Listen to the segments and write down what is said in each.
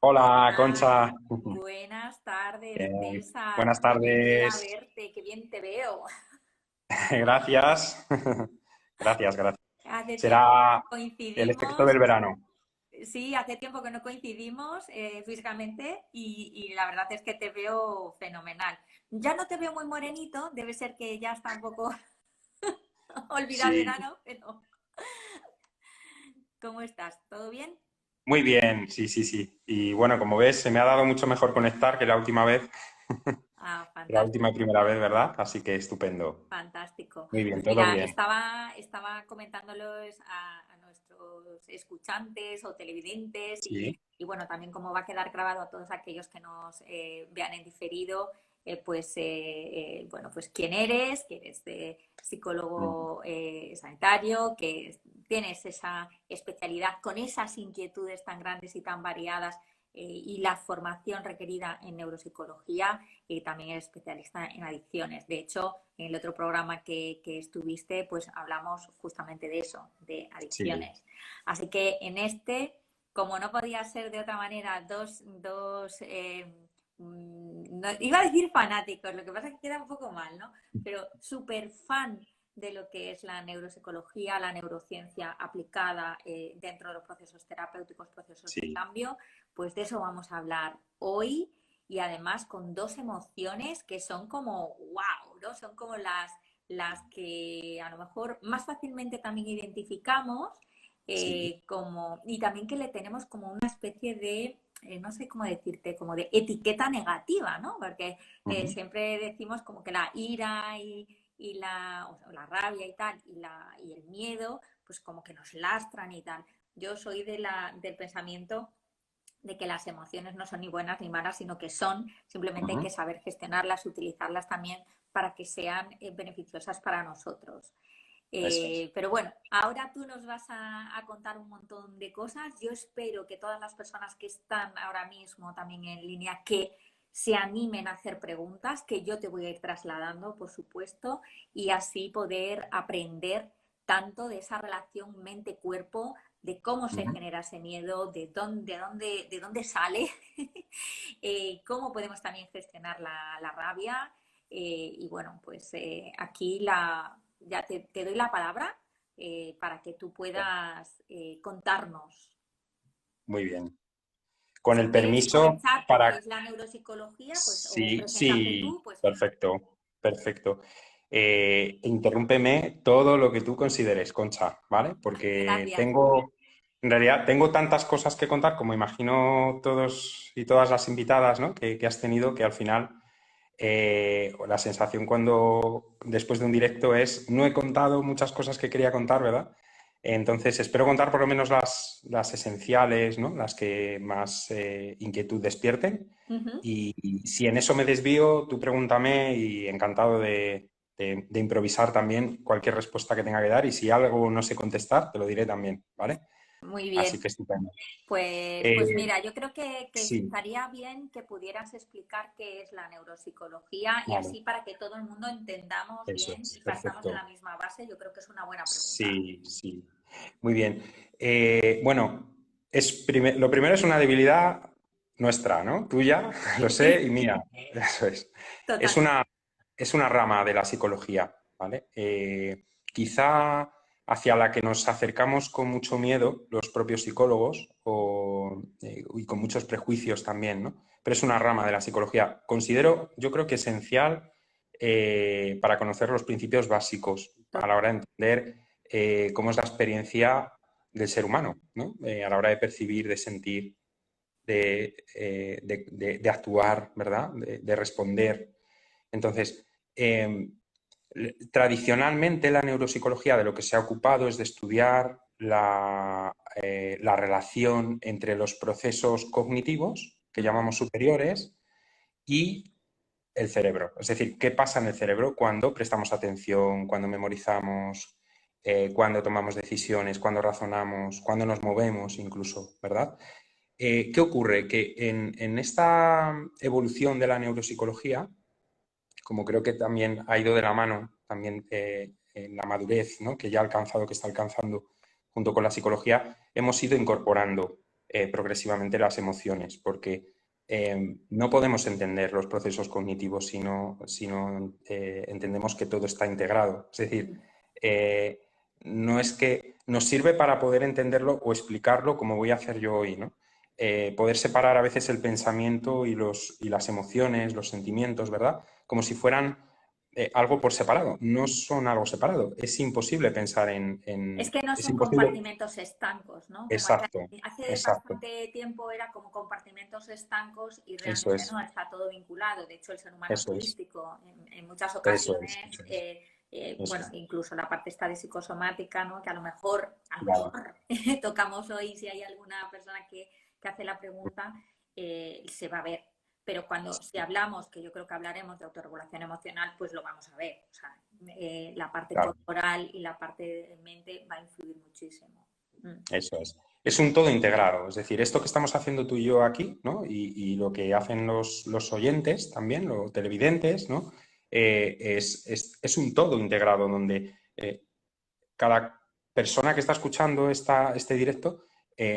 Hola, Ay, Concha. buenas tardes, Bien. César. Buenas Qué bien me da tardes. verte, qué bien te veo. Gracias. Gracias, gracias. Hace tiempo que Será no el efecto coincidimos. del verano. Sí, hace tiempo que no coincidimos físicamente y la verdad es que te veo fenomenal. Ya no te veo muy morenito, debe ser que ya está un poco olvidado el Sí, verano, pero ¿cómo estás? ¿Todo bien? muy bien, sí, sí, sí. Y bueno, como ves, se me ha dado mucho mejor conectar que la última vez, Ah, la última y fantástico. primera vez, ¿verdad? Así que estupendo. Fantástico. Muy bien, Pues todo mira, bien. estaba comentándolos a nuestros escuchantes o televidentes Sí. y bueno, también como va a quedar grabado a todos aquellos que nos vean en diferido, bueno, pues quién eres, que eres Mm. psicólogo sanitario, que tienes esa especialidad con esas inquietudes tan grandes y tan variadas y la formación requerida en neuropsicología y también eres especialista en adicciones. De hecho, en el otro programa que estuviste, pues hablamos justamente de eso, de Sí. adicciones. Así que en este, como no podía ser de otra manera, no, iba a decir fanáticos, lo que pasa es que queda un poco mal, ¿no? Pero súper fan de lo que es la neuropsicología, la neurociencia aplicada dentro de los procesos terapéuticos, procesos de Sí. cambio, pues de eso vamos a hablar hoy y además con dos emociones que son como wow, ¿no? Son como las que a lo mejor más fácilmente también identificamos Sí. y también que le tenemos como una especie de, no sé cómo decirte, como de etiqueta negativa, ¿no? Porque Ujú. siempre decimos como que la ira o la rabia y tal, y el miedo, pues como que nos lastran y tal. Yo soy del pensamiento de que las emociones no son ni buenas ni malas, sino que son, simplemente hay que Ujú. saber gestionarlas, utilizarlas también para que sean beneficiosas para nosotros. Eso es. Pero bueno, ahora tú nos vas a contar un montón de cosas. Yo espero que todas las personas que están ahora mismo también en línea, que se animen a hacer preguntas, que yo te voy a ir trasladando, por supuesto, y así poder aprender tanto de esa relación mente-cuerpo, de cómo se Ujú. genera ese miedo, de dónde sale, cómo podemos también gestionar la rabia. Y bueno, pues aquí ya te doy la palabra para que tú puedas contarnos. Muy bien. Con Si el quieres permiso comenzar por qué para... es la neuropsicología, pues, o Sí, preséntate sí, tú, pues bien. perfecto, perfecto. Interrúmpeme todo lo que tú consideres, Concha, ¿vale? Porque Gracias. tengo, en realidad, tengo tantas cosas que contar, como imagino todos y todas las invitadas, ¿no? que has tenido, que al final la sensación cuando después de un directo es no he contado muchas cosas que quería contar, ¿verdad? Entonces, espero contar por lo menos las esenciales, ¿no? Las que más inquietud despierten. Ujú. Y si en eso me desvío, tú pregúntame y encantado de improvisar también cualquier respuesta que tenga que dar. Y si algo no sé contestar, te lo diré también, ¿vale? Muy Así bien. que estupendo. Pues Eh, mira, yo creo que sí, estaría bien que pudieras explicar qué es la neuropsicología y vale, así para que todo el mundo entendamos eso bien es, y partamos de la perfecto. misma base, yo creo que es una buena pregunta. Sí, sí. Muy bien. Bueno, lo primero es una debilidad nuestra, ¿no? Tuya, lo sé, Sí, y mía. Eso es. Es una, totalmente. es una rama de la psicología, ¿vale? Quizá hacia la que nos acercamos con mucho miedo los propios psicólogos y con muchos prejuicios también, ¿no? Pero es una rama de la psicología. Yo creo que esencial para conocer los principios básicos a la hora de entender cómo es la experiencia del ser humano, ¿no? A la hora de percibir, de sentir, de actuar, ¿verdad? De responder. Entonces, tradicionalmente la neuropsicología de lo que se ha ocupado es de estudiar la relación entre los procesos cognitivos, que Ujú. llamamos superiores, y el cerebro. Es decir, qué pasa en el cerebro cuando prestamos atención, cuando memorizamos, cuando tomamos decisiones, cuando razonamos, cuando nos movemos incluso, ¿verdad? ¿Qué ocurre? Que en esta evolución de la neuropsicología, como creo que también ha ido de la mano, también en la madurez, ¿no? Que ya ha alcanzado, que está alcanzando junto con la psicología, hemos ido incorporando progresivamente las emociones, porque no podemos entender los procesos cognitivos si no entendemos que todo está integrado. Es decir, no es que nos sirve para poder entenderlo o explicarlo como voy a hacer yo hoy, ¿no? Poder separar a veces el pensamiento y las emociones, los sentimientos, ¿verdad? Como si fueran algo por separado. No son algo separado. Es imposible pensar Es que no es son imposible. compartimentos estancos, ¿no? Como Exacto, hace exacto. bastante tiempo era como compartimentos estancos y Eso realmente es, no está todo vinculado. De hecho, el ser humano es eso es, holístico. En muchas eso es, ocasiones, eso es, eso bueno, es. incluso la parte está de psicosomática, ¿no? Que a lo mejor Claro, tocamos hoy, si hay alguna persona que hace la pregunta, se va a ver. Pero si hablamos, que yo creo que hablaremos de autorregulación emocional, pues lo vamos a ver. O sea, la parte claro, corporal y la parte de mente va a influir muchísimo. eso es. Es un todo integrado. Es decir, esto que estamos haciendo tú y yo aquí, ¿no? Y lo que hacen los oyentes también, los televidentes, ¿no? Es un todo integrado donde cada persona que está escuchando este directo,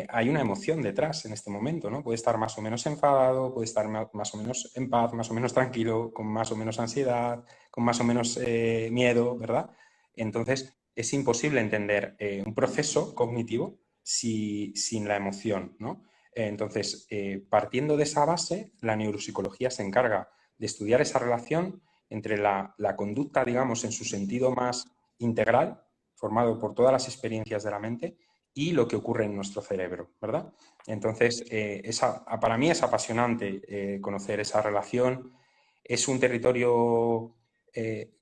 hay una emoción detrás en este momento, ¿no? Puede estar más o menos enfadado, puede estar más o menos en paz, más o menos tranquilo, con más o menos ansiedad, con más o menos miedo, ¿verdad? Entonces, es imposible entender un proceso cognitivo sin la emoción, ¿no? Entonces, partiendo de esa base, la neuropsicología se encarga de estudiar esa relación entre la conducta, digamos, en su sentido más integral, formado por todas las experiencias de la mente y lo que ocurre en nuestro cerebro, ¿verdad? Entonces, para mí es apasionante conocer esa relación. Es un territorio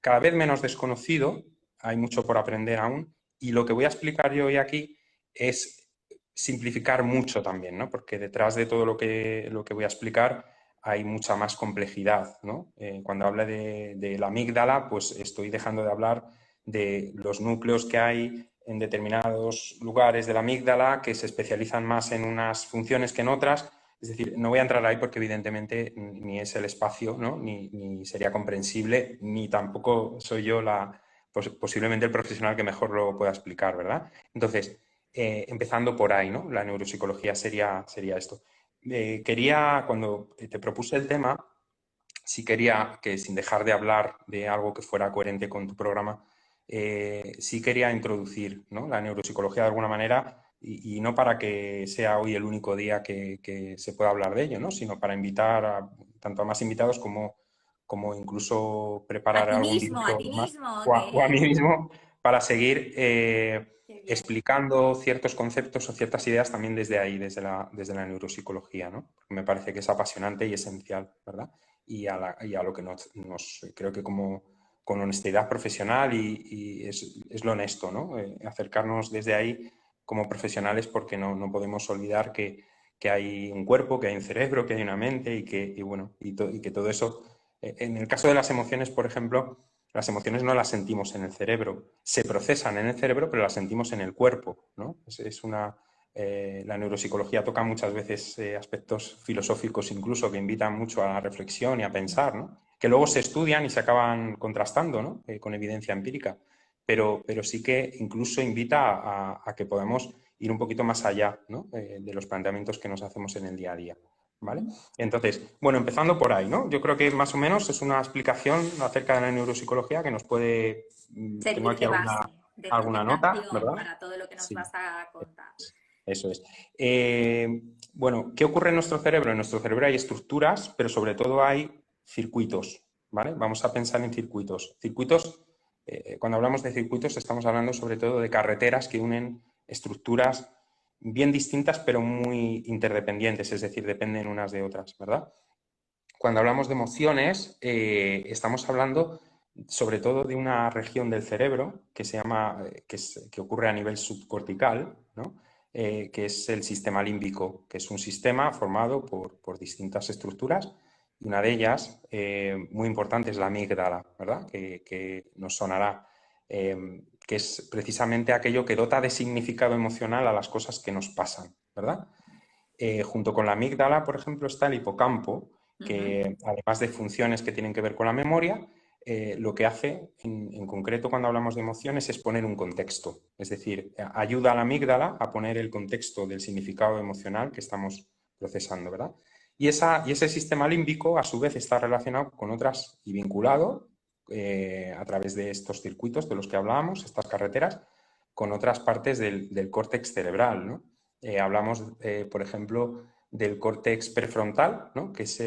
cada vez menos desconocido, hay mucho por aprender aún, y lo que voy a explicar yo hoy aquí es simplificar mucho también, ¿no? Porque detrás de todo lo que voy a explicar hay mucha más complejidad, ¿no? Cuando hablo de la amígdala, pues estoy dejando de hablar de los núcleos que hay en determinados lugares de la amígdala que se especializan más en unas funciones que en otras. Es decir, no voy a entrar ahí porque evidentemente ni es el espacio, ¿no? ni sería comprensible, ni tampoco soy yo posiblemente el profesional que mejor lo pueda explicar, ¿verdad? Entonces, empezando por ahí, ¿no? La neuropsicología sería esto. Cuando te propuse el tema, sí quería que sin dejar de hablar de algo que fuera coherente con tu programa, sí quería introducir, ¿no? La neuropsicología de alguna manera y no para que sea hoy el único día que se pueda hablar de ello, ¿no? Sino para invitar tanto a más invitados como incluso preparar algún A directo ti más mismo, o a mí mismo para seguir qué bien. explicando ciertos conceptos o ciertas ideas también desde ahí, desde la neuropsicología, ¿no? Porque me parece que es apasionante y esencial, ¿verdad? Y a lo que creo que con honestidad profesional y es lo honesto, ¿no? Acercarnos desde ahí como profesionales porque no podemos olvidar que hay un cuerpo, que hay un cerebro, que hay una mente y que todo eso, en el caso de las emociones, por ejemplo, las emociones no las sentimos en el cerebro, se procesan en el cerebro, pero las sentimos en el cuerpo, ¿no? La neuropsicología toca muchas veces aspectos filosóficos incluso que invitan mucho a la reflexión y a pensar, ¿no? Que luego se estudian y se acaban contrastando, ¿no? Con evidencia empírica, pero sí que incluso invita a que podamos ir un poquito más allá, ¿no? De los planteamientos que nos hacemos en el día a día. ¿Vale? Entonces, bueno, empezando por ahí, ¿no? Yo creo que más o menos es una explicación acerca de la neuropsicología que nos puede... Tengo Servir aquí de base, de alguna nota, fundamentación ¿verdad? para todo lo que nos Sí. vas a contar. Eso es. Bueno, ¿qué ocurre en nuestro cerebro? En nuestro cerebro hay estructuras, pero sobre todo hay circuitos, ¿vale? Vamos a pensar en circuitos. Cuando hablamos de circuitos, estamos hablando sobre todo de carreteras que unen estructuras bien distintas, pero muy interdependientes, es decir, dependen unas de otras, ¿verdad? Cuando hablamos de emociones, estamos hablando sobre todo de una región del cerebro que se llama, que ocurre a nivel subcortical, ¿no? Que es el sistema límbico, que es un sistema formado por distintas estructuras y una de ellas, muy importante, es la amígdala, ¿verdad? Que nos sonará, que es precisamente aquello que dota de significado emocional a las cosas que nos pasan, ¿verdad? Junto con la amígdala, por ejemplo, está el hipocampo, que además de funciones que tienen que ver con la memoria, lo que hace, en concreto cuando hablamos de emociones, es poner un contexto. Es decir, ayuda a la amígdala a poner el contexto del significado emocional que estamos procesando, ¿verdad? Y ese sistema límbico, a su vez, está relacionado con otras y vinculado a través de estos circuitos de los que hablábamos, estas carreteras, con otras partes del córtex cerebral, ¿no? Hablamos, por ejemplo, del córtex prefrontal, ¿no? Que es,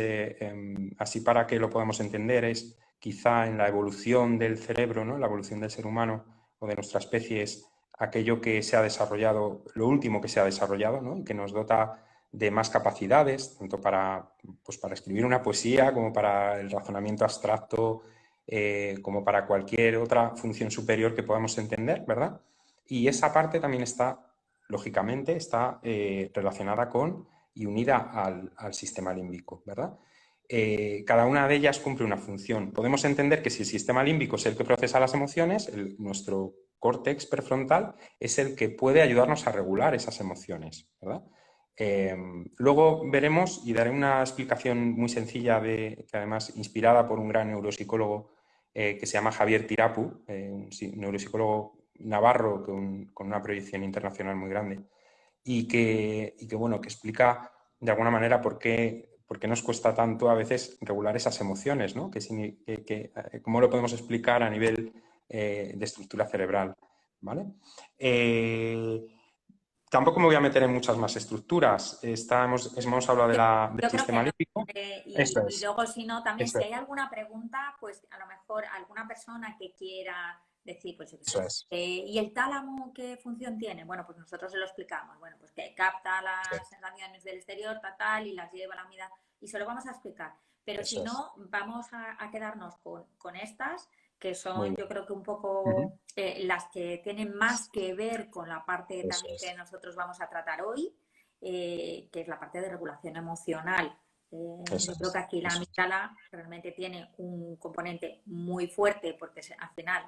así para que lo podamos entender, es quizá en la evolución del cerebro, ¿no? La evolución del ser humano o de nuestra especie es aquello que se ha desarrollado, lo último que se ha desarrollado, ¿no? Y que nos dota de más capacidades, tanto para, pues para escribir una poesía como para el razonamiento abstracto, como para cualquier otra función superior que podamos entender, ¿verdad? Y esa parte también está, lógicamente, está relacionada con y unida al sistema límbico, ¿verdad? Cada una de ellas cumple una función. Podemos entender que si el sistema límbico es el que procesa las emociones, nuestro córtex prefrontal es el que puede ayudarnos a regular esas emociones, ¿verdad? Luego veremos y daré una explicación muy sencilla, que además inspirada por un gran neuropsicólogo que se llama Javier Tirapu, un neuropsicólogo navarro con una proyección internacional muy grande bueno, que explica de alguna manera por qué nos cuesta tanto a veces regular esas emociones, ¿no? ¿Cómo lo podemos explicar a nivel de estructura cerebral? ¿Vale? Tampoco me voy a meter en muchas más estructuras. Hemos hablado del Yo creo que sistema no. límbico. Y, Eso y es, luego, si no, también eso si es, hay alguna pregunta, pues a lo mejor alguna persona que quiera decir, pues yo qué sé, eso es. ¿y el tálamo qué función tiene? Bueno, pues nosotros se lo explicamos. Bueno, pues que capta las sensaciones del exterior, tal, y las lleva a la vida, y se lo vamos a explicar. Pero si Eso es. no, vamos a quedarnos con estas, que Muy son bien. yo creo que un Ujú. poco las que tienen más que ver con la parte Eso también que es. nosotros vamos a tratar hoy, que es la parte de regulación emocional. Eso Yo creo es. que aquí la Eso es. amígdala realmente tiene un componente muy fuerte porque es, al final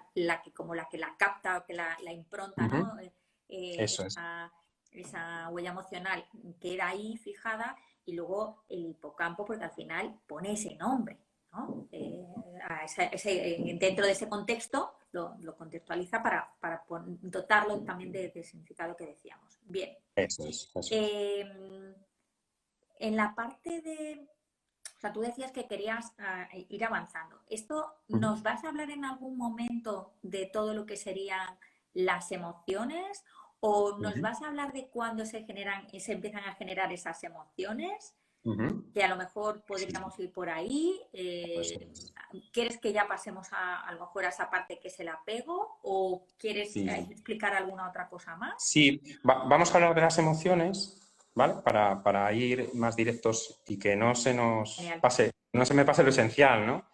como la que la capta o que la impronta, Ujú. ¿no? Eso es. Esa huella emocional queda ahí fijada, y luego el hipocampo porque al final pone ese nombre, ¿no? Dentro de ese contexto lo contextualiza para dotarlo también de significado que decíamos. Bien. Eso es. Eso es. Eh, en la parte de, o sea, tú decías que querías ir avanzando. ¿Esto Ujú. nos vas a hablar en algún momento de todo lo que serían las emociones, o nos Ujú. vas a hablar de cuándo se empiezan a generar esas emociones? Ujú. Que a lo mejor Sí, podríamos ir por ahí. eso es. ¿Quieres que ya pasemos a lo mejor a esa parte que es el apego, o quieres Sí, explicar alguna otra cosa más? sí. Vamos a hablar de las emociones, ¿vale? Para ir más directos y que no se nos Genial. pase, no se me pase lo esencial, ¿no?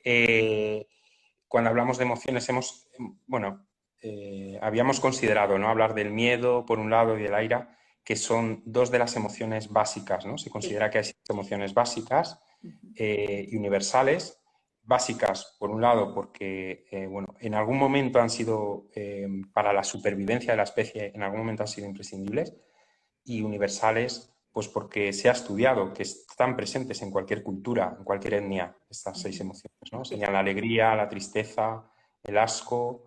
Eh, Cuando hablamos de emociones bueno, habíamos considerado, ¿no? Hablar del miedo, por un lado, y de la ira, que son dos de las emociones básicas, ¿no? Se Sí. considera que hay emociones básicas Uh-huh. y universales. Básicas, por un lado, porque bueno, en algún momento han sido, para la supervivencia de la especie, en algún momento han sido imprescindibles, y universales, pues porque se ha estudiado que están presentes en cualquier cultura, en cualquier etnia, estas seis Uh-huh. emociones, ¿no? Sí. Serían la alegría, la tristeza, el asco,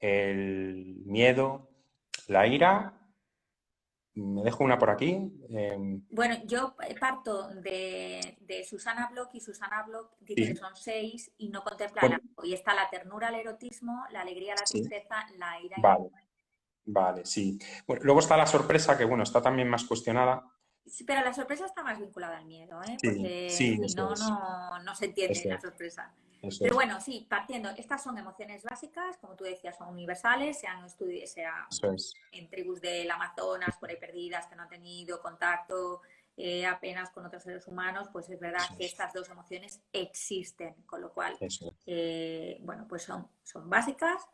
el miedo, la ira. Me dejo una por aquí. Bueno, yo parto de Susana Block, y Susana Block dice que Sí, son 6 y no contempla el bueno, asco. Y está la ternura, el erotismo, la alegría, la sí, tristeza, la ira y la... vale, vale, sí. Bueno, luego está la sorpresa, que bueno, está también más cuestionada. Sí, pero la sorpresa está más vinculada al miedo, ¿eh? Sí, Porque sí, si eso no, es, no se entiende eso la es, sorpresa. eso Pero es, bueno, sí, partiendo, estas son emociones básicas, como tú decías, son universales, sea eso es, en tribus del Amazonas, por ahí perdidas, que no han tenido contacto apenas con otros seres humanos, pues es verdad eso que es, estas dos emociones existen, con lo cual, eso es, bueno, pues son básicas,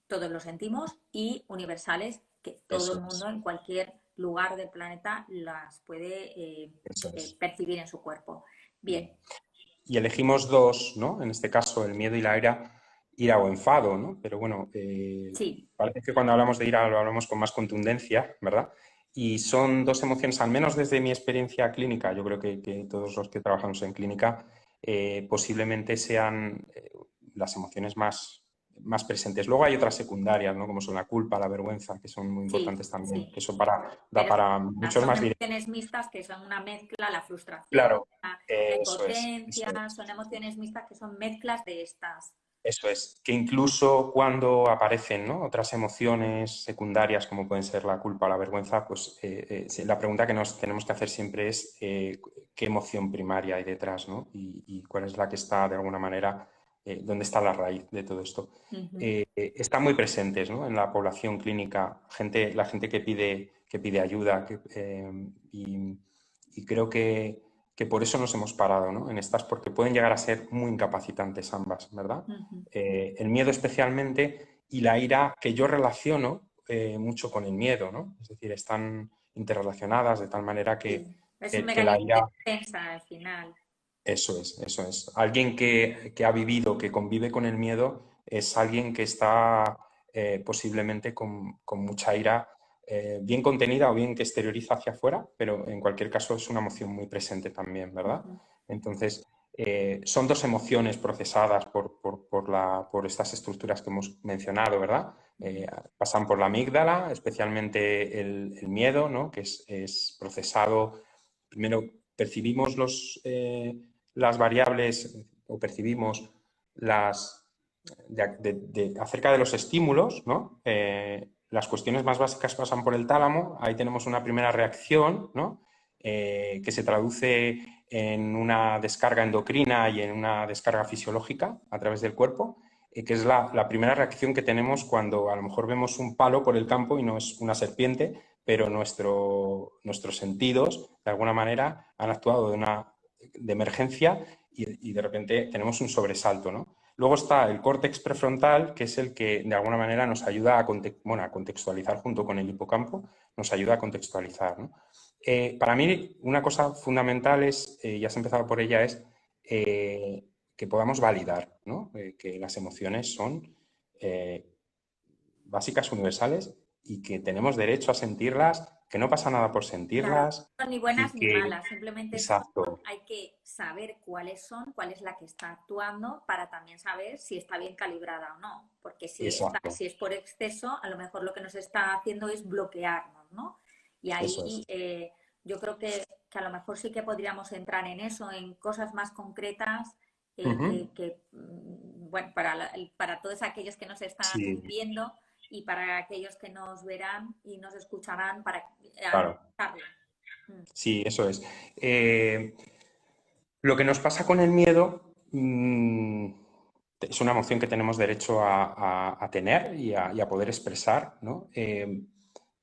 todos lo sentimos, y universales, que todo eso el es, mundo en cualquier lugar del planeta las puede eso es. percibir en su cuerpo. Bien, Y elegimos dos, ¿no? En este caso, el miedo y la ira o enfado, ¿no? Pero bueno, sí, parece que cuando hablamos de ira lo hablamos con más contundencia, ¿verdad? Y son dos emociones, al menos desde mi experiencia clínica, yo creo que todos los que trabajamos en clínica posiblemente sean las emociones más presentes. Luego hay otras secundarias, ¿no? Como son la culpa, la vergüenza, que son muy importantes también, que eso da para muchos son más directos. emociones mixtas que son una mezcla, la frustración, Claro, la eso es. impotencia, son emociones mixtas que son mezclas de estas. Eso es, que incluso cuando aparecen, ¿no?, otras emociones secundarias como pueden ser la culpa o la vergüenza, pues la pregunta que nos tenemos que hacer siempre es qué emoción primaria hay detrás, ¿no? Y cuál es la que está de alguna manera, dónde está la raíz de todo esto. Están muy presentes, ¿no?, en la población clínica, la gente que pide ayuda y creo que por eso nos hemos parado, ¿no?, en estas, porque pueden llegar a ser muy incapacitantes ambas, ¿verdad? El miedo especialmente y la ira, que yo relaciono mucho con el miedo, ¿no? Es decir, están interrelacionadas de tal manera que, es un que la mecanismo ira... de defensa al final. Eso es, eso es. Alguien que ha vivido, que convive con el miedo, es alguien que está posiblemente con mucha ira, bien contenida o bien que exterioriza hacia afuera, pero en cualquier caso es una emoción muy presente también, ¿verdad? Entonces, son dos emociones procesadas por estas estructuras que hemos mencionado, ¿verdad? Pasan por la amígdala, especialmente el miedo, ¿no?, que es procesado. Primero percibimos las variables o percibimos acerca de los estímulos, ¿no? Las cuestiones más básicas pasan por el tálamo, ahí tenemos una primera reacción, ¿no?, que se traduce en una descarga endocrina y en una descarga fisiológica a través del cuerpo, que es la primera reacción que tenemos cuando a lo mejor vemos un palo por el campo y no es una serpiente, pero nuestros sentidos, de alguna manera, han actuado de emergencia y de repente tenemos un sobresalto, ¿no? Luego está el córtex prefrontal, que es el que de alguna manera nos ayuda a contextualizar junto con el hipocampo, nos ayuda a contextualizar, ¿no? Para mí, una cosa fundamental es, ya has empezado por ella, es que podamos validar, ¿no? Que las emociones son básicas, universales, y que tenemos derecho a sentirlas, que no pasa nada por sentirlas. Claro, no son ni buenas ni malas, simplemente Exacto. hay que saber cuáles son, cuál es la que está actuando para también saber si está bien calibrada o no, porque si es por exceso, a lo mejor lo que nos está haciendo es bloquearnos, ¿no? Y ahí yo creo que a lo mejor sí que podríamos entrar en eso, en cosas más concretas bueno, para todos aquellos que nos están viendo y para aquellos que nos verán y nos escucharán para analizarlo. Sí, eso es. Lo que nos pasa con el miedo es una emoción que tenemos derecho a tener y a poder expresar, ¿no?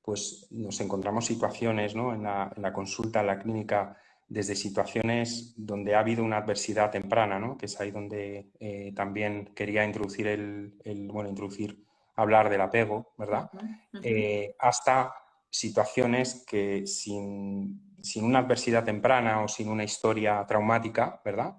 Pues nos encontramos situaciones, ¿no?, en la consulta, en la clínica, desde situaciones donde ha habido una adversidad temprana, ¿no?, que es ahí donde también quería introducir hablar del apego, ¿verdad? Hasta situaciones que sin una adversidad temprana o sin una historia traumática, ¿verdad?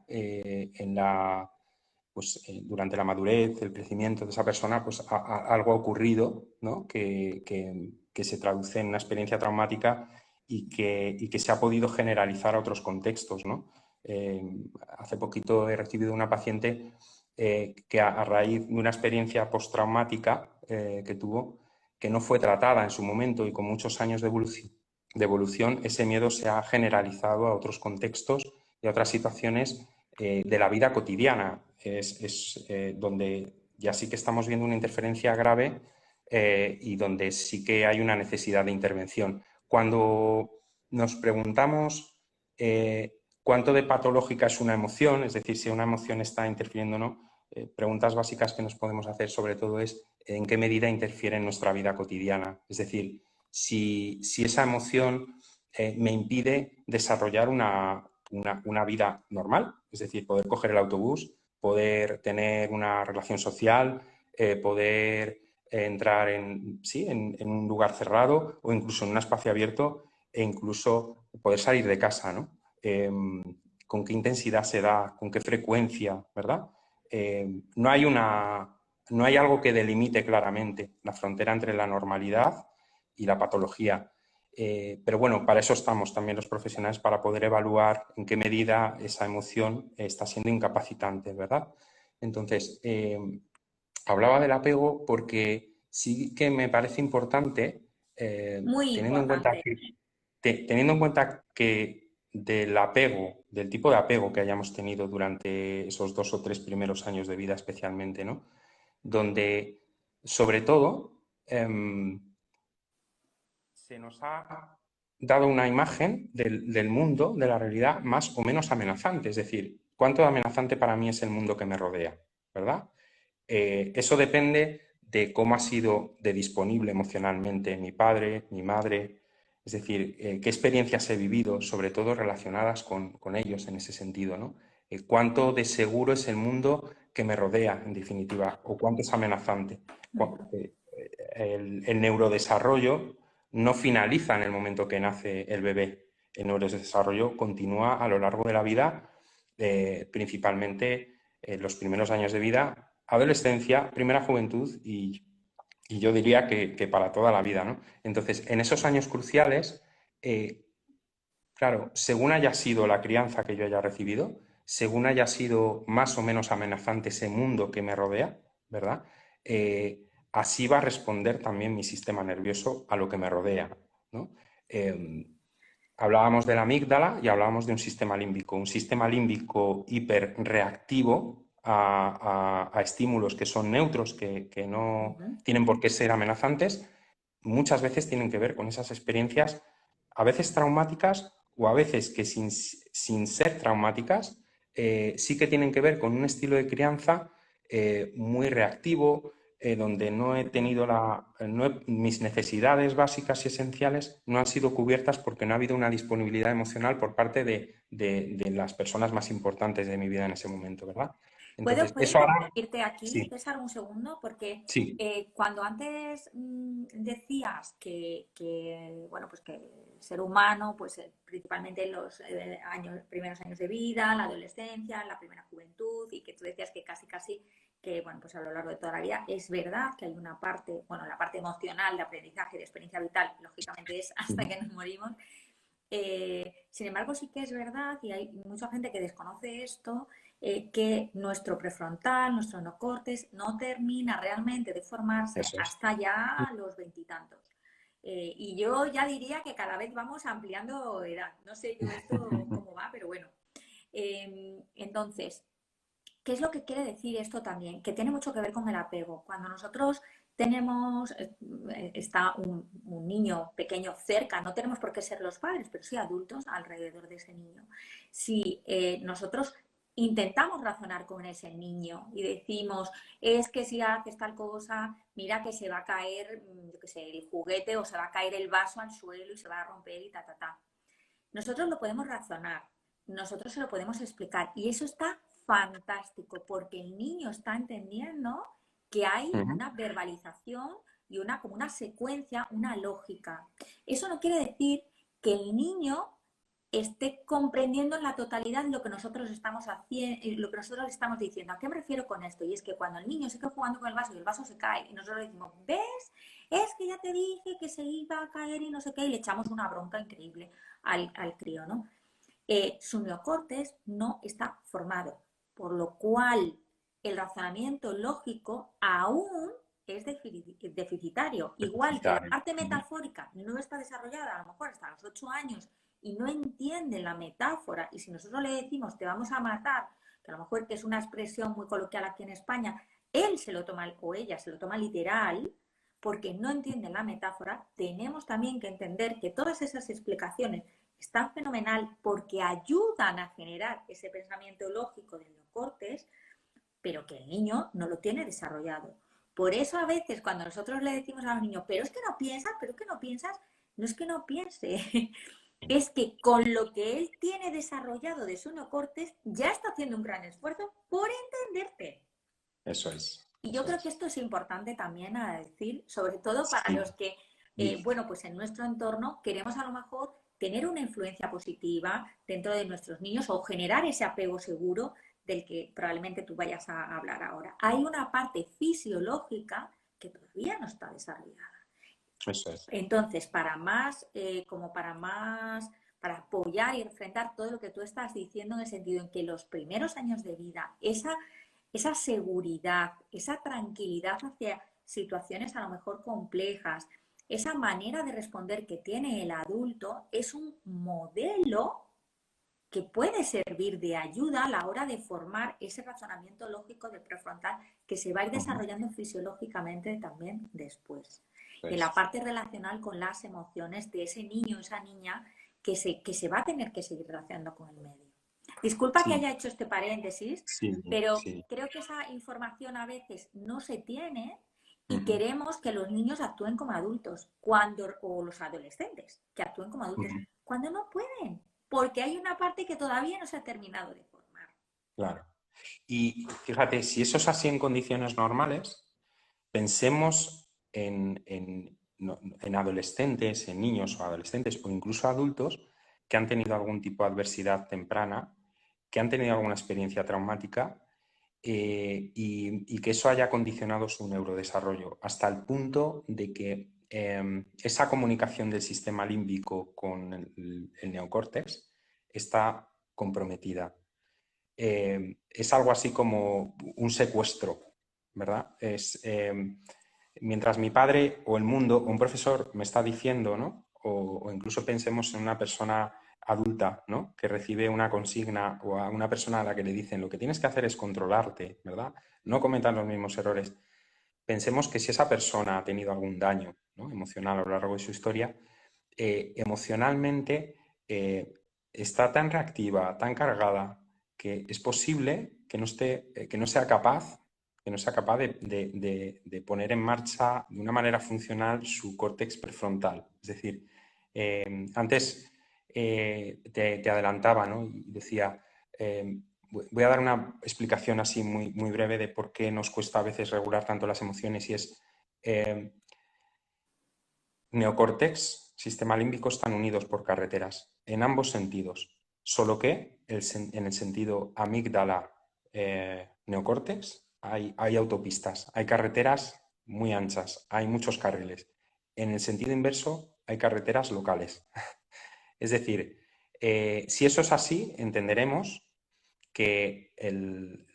Durante la madurez, el crecimiento de esa persona, pues algo ha ocurrido, ¿no?, que se traduce en una experiencia traumática y que se ha podido generalizar a otros contextos, ¿no? Hace poquito he recibido una paciente que a raíz de una experiencia postraumática que tuvo, que no fue tratada en su momento y con muchos años de evolución, ese miedo se ha generalizado a otros contextos y a otras situaciones de la vida cotidiana. Es donde ya sí que estamos viendo una interferencia grave y donde sí que hay una necesidad de intervención. Cuando nos preguntamos cuánto de patológica es una emoción, es decir, si una emoción está interfiriendo o no, preguntas básicas que nos podemos hacer sobre todo es en qué medida interfiere en nuestra vida cotidiana. Es decir, si esa emoción me impide desarrollar una vida normal, es decir, poder coger el autobús, poder tener una relación social, poder entrar en un lugar cerrado o incluso en un espacio abierto e incluso poder salir de casa, ¿no? Con qué intensidad se da, con qué frecuencia, ¿verdad? No hay algo que delimite claramente la frontera entre la normalidad y la patología. Pero bueno, para eso estamos también los profesionales, para poder evaluar en qué medida esa emoción está siendo incapacitante, ¿verdad? Entonces, hablaba del apego porque sí que me parece importante, Muy importante. teniendo en cuenta que del apego, del tipo de apego que hayamos tenido durante esos 2 o 3 primeros años de vida especialmente, ¿no? Donde, sobre todo, se nos ha dado una imagen del mundo, de la realidad, más o menos amenazante. Es decir, ¿cuánto de amenazante para mí es el mundo que me rodea? ¿Verdad? Eso depende de cómo ha sido de disponible emocionalmente mi padre, mi madre, es decir, qué experiencias he vivido, sobre todo relacionadas con ellos en ese sentido, ¿no? Cuánto de seguro es el mundo que me rodea, en definitiva, o cuánto es amenazante. El neurodesarrollo no finaliza en el momento que nace el bebé. El neurodesarrollo continúa a lo largo de la vida, principalmente los primeros años de vida, adolescencia, primera juventud y yo diría que para toda la vida, ¿no? Entonces, en esos años cruciales, claro, según haya sido la crianza que yo haya recibido, según haya sido más o menos amenazante ese mundo que me rodea, ¿verdad? Así va a responder también mi sistema nervioso a lo que me rodea, ¿no? Hablábamos de la amígdala y hablábamos de un sistema límbico hiperreactivo a estímulos que son neutros, que no tienen por qué ser amenazantes, muchas veces tienen que ver con esas experiencias, a veces traumáticas o a veces que sin ser traumáticas, sí que tienen que ver con un estilo de crianza muy reactivo, donde no he tenido mis necesidades básicas y esenciales no han sido cubiertas porque no ha habido una disponibilidad emocional por parte de las personas más importantes de mi vida en ese momento, ¿verdad? Entonces, ¿Puedo eso ahora, interrumpirte aquí, sí, César, un segundo? Porque sí, cuando antes decías bueno, pues que el ser humano, pues principalmente en los primeros años de vida, la adolescencia, la primera juventud, y que tú decías que casi que, bueno, pues a lo largo de toda la vida, es verdad que hay una parte, bueno, la parte emocional de aprendizaje, de experiencia vital, lógicamente es hasta que nos morimos. Sin embargo, sí que es verdad, y hay mucha gente que desconoce esto, que nuestro prefrontal, nuestro neocortes, no termina realmente de formarse eso es. hasta ya los veintitantos. Y yo ya diría que cada vez vamos ampliando edad. No sé yo esto cómo va, pero bueno. Entonces, ¿qué es lo que quiere decir esto también? Que tiene mucho que ver con el apego. Cuando nosotros está un niño pequeño cerca, no tenemos por qué ser los padres, pero sí adultos alrededor de ese niño. Si nosotros intentamos razonar con ese niño y decimos, es que si haces tal cosa, mira que se va a caer, yo qué sé, el juguete o se va a caer el vaso al suelo y se va a romper y ta, ta, ta. Nosotros lo podemos razonar, nosotros se lo podemos explicar y eso está fantástico porque el niño está entendiendo que hay una verbalización y como una secuencia, una lógica. Eso no quiere decir que el niño esté comprendiendo en la totalidad lo que nosotros estamos haciendo, lo que nosotros estamos diciendo. ¿A qué me refiero con esto? Y es que cuando el niño se queda jugando con el vaso y el vaso se cae y nosotros le decimos, ¿ves? Es que ya te dije que se iba a caer y no sé qué, y le echamos una bronca increíble al crío, ¿no? Su neocortes no está formado, por lo cual el razonamiento lógico aún es deficitario. Igual que la parte metafórica no está desarrollada, a lo mejor hasta los 8 años, y no entiende la metáfora, y si nosotros le decimos te vamos a matar, que a lo mejor que es una expresión muy coloquial aquí en España, él se lo toma, o ella se lo toma literal, porque no entiende la metáfora, tenemos también que entender que todas esas explicaciones están fenomenal porque ayudan a generar ese pensamiento lógico del neocortes, pero que el niño no lo tiene desarrollado. Por eso a veces cuando nosotros le decimos a los niños, pero es que no piensas, pero es que no piensas, no es que no piense, es que con lo que él tiene desarrollado de su neocortes ya está haciendo un gran esfuerzo por entenderte. Eso es. Y yo creo que esto es importante también a decir, sobre todo para Sí. los que, bueno, pues en nuestro entorno queremos a lo mejor tener una influencia positiva dentro de nuestros niños o generar ese apego seguro del que probablemente tú vayas a hablar ahora. Hay una parte fisiológica que todavía no está desarrollada. Eso es. Entonces, para apoyar y enfrentar todo lo que tú estás diciendo en el sentido en que los primeros años de vida, esa seguridad, esa tranquilidad hacia situaciones a lo mejor complejas, esa manera de responder que tiene el adulto es un modelo que puede servir de ayuda a la hora de formar ese razonamiento lógico del prefrontal que se va a ir Ujú. desarrollando fisiológicamente también después. Y en la Pues, parte relacional con las emociones de ese niño o esa niña que se va a tener que seguir relacionando con el medio. Disculpa que sí, haya hecho este paréntesis, sí, pero sí. creo que esa información a veces no se tiene y Ujú, queremos que los niños actúen como adultos o los adolescentes que actúen como adultos ujú, cuando no pueden, porque hay una parte que todavía no se ha terminado de formar. claro. Y fíjate, si eso es así en condiciones normales, pensemos en adolescentes, en niños o adolescentes o incluso adultos que han tenido algún tipo de adversidad temprana, que han tenido alguna experiencia traumática y que eso haya condicionado su neurodesarrollo hasta el punto de que esa comunicación del sistema límbico con el neocórtex está comprometida. Es algo así como un secuestro, ¿verdad? Mientras mi padre o el mundo o un profesor me está diciendo, ¿no? O incluso pensemos en una persona adulta, ¿no? Que recibe una consigna o a una persona a la que le dicen lo que tienes que hacer es controlarte, ¿verdad? No cometan los mismos errores. Pensemos que si esa persona ha tenido algún daño, ¿no? Emocional a lo largo de su historia, emocionalmente está tan reactiva, tan cargada, que es posible que no sea capaz, de poner en marcha de una manera funcional su córtex prefrontal. Es decir, antes te adelantaba, ¿no? Y decía, voy a dar una explicación así muy breve de por qué nos cuesta a veces regular tanto las emociones y es eh, neocórtex, sistema límbico están unidos por carreteras en ambos sentidos, solo que en el sentido amígdala neocórtex hay autopistas, hay carreteras muy anchas, hay muchos carriles. En el sentido inverso hay carreteras locales. Es decir, si eso es así, entenderemos que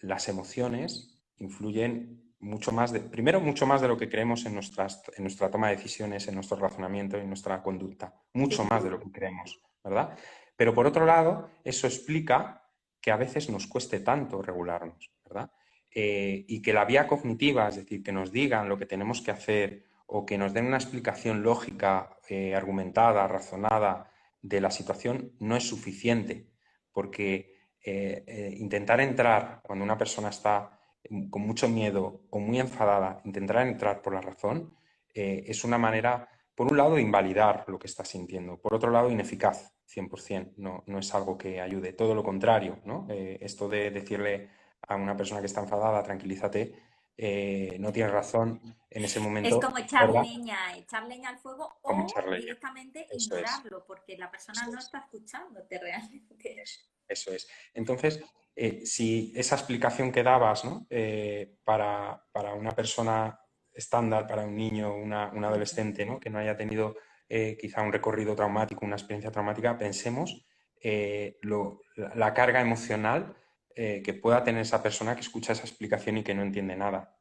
las emociones influyen mucho más primero, mucho más de lo que creemos en nuestra toma de decisiones, en nuestro razonamiento y en nuestra conducta. Mucho Sí, más de lo que creemos, ¿verdad? Pero por otro lado, eso explica que a veces nos cueste tanto regularnos, ¿verdad? Y que la vía cognitiva, es decir, que nos digan lo que tenemos que hacer o que nos den una explicación lógica, argumentada, razonada de la situación, no es suficiente, porque intentar entrar cuando una persona está con mucho miedo o muy enfadada, intentar entrar por la razón, es una manera, por un lado, de invalidar lo que está sintiendo, por otro lado, ineficaz, 100%, no es algo que ayude, todo lo contrario, ¿no? Esto de decirle a una persona que está enfadada, tranquilízate, no tienes razón en ese es momento, como ¿verdad? echar leña al fuego Como o echarle ya. directamente Eso es, ignorarlo, porque la persona eso no es. está escuchándote realmente. Eso es. Entonces, si esa explicación que dabas, ¿no? Para una persona estándar, para un niño, un adolescente, ¿no? Que no haya tenido quizá un recorrido traumático, una experiencia traumática, pensemos la carga emocional que pueda tener esa persona que escucha esa explicación y que no entiende nada,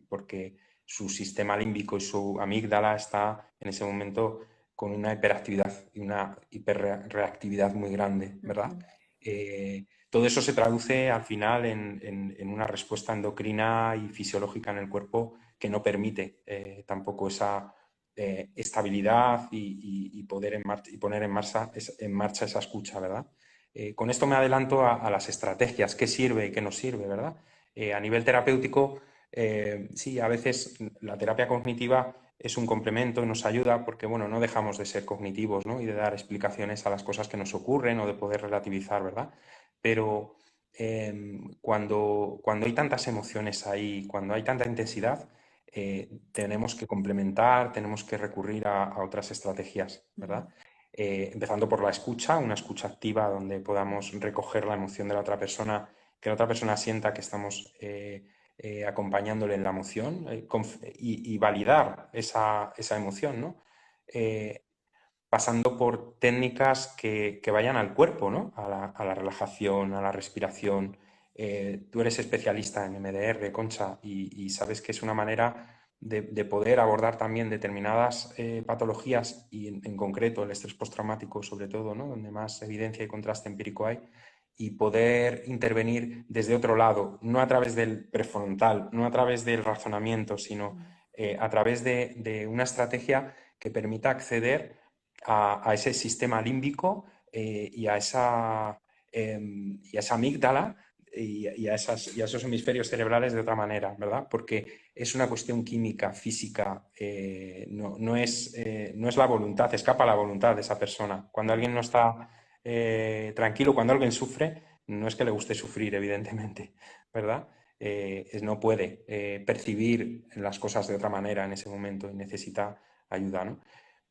porque su sistema límbico y su amígdala está en ese momento con una hiperactividad y una hiperreactividad muy grande, ¿verdad? Todo eso se traduce al final en una respuesta endocrina y fisiológica en el cuerpo que no permite tampoco esa estabilidad y poder y poner en marcha esa escucha, ¿verdad? Con esto me adelanto a las estrategias, qué sirve y qué no sirve, ¿verdad? A nivel terapéutico, sí, a veces la terapia cognitiva es un complemento y nos ayuda porque, bueno, no dejamos de ser cognitivos, ¿no? Y de dar explicaciones a las cosas que nos ocurren o de poder relativizar, ¿verdad? Pero cuando hay tantas emociones ahí, cuando hay tanta intensidad, tenemos que complementar, tenemos que recurrir a otras estrategias, ¿verdad? Empezando por la escucha, una escucha activa donde podamos recoger la emoción de la otra persona, que la otra persona sienta que estamos acompañándole en la emoción y validar esa emoción, ¿no? Eh, pasando por técnicas que vayan al cuerpo, ¿no? A la relajación, a la respiración, Tú eres especialista en MDR, Concha, y sabes que es una manera de poder abordar también determinadas patologías y en concreto el estrés postraumático sobre todo, ¿no? Donde más evidencia y contraste empírico hay, y poder intervenir desde otro lado, no a través del prefrontal, no a través del razonamiento, sino a través de una estrategia que permita acceder a ese sistema límbico y a esa amígdala y a esos hemisferios cerebrales de otra manera, ¿verdad? Porque es una cuestión química, física, no es la voluntad, escapa la voluntad de esa persona. Cuando alguien no está tranquilo, cuando alguien sufre, no es que le guste sufrir, evidentemente, ¿verdad? No puede percibir las cosas de otra manera en ese momento y necesita ayuda, ¿no?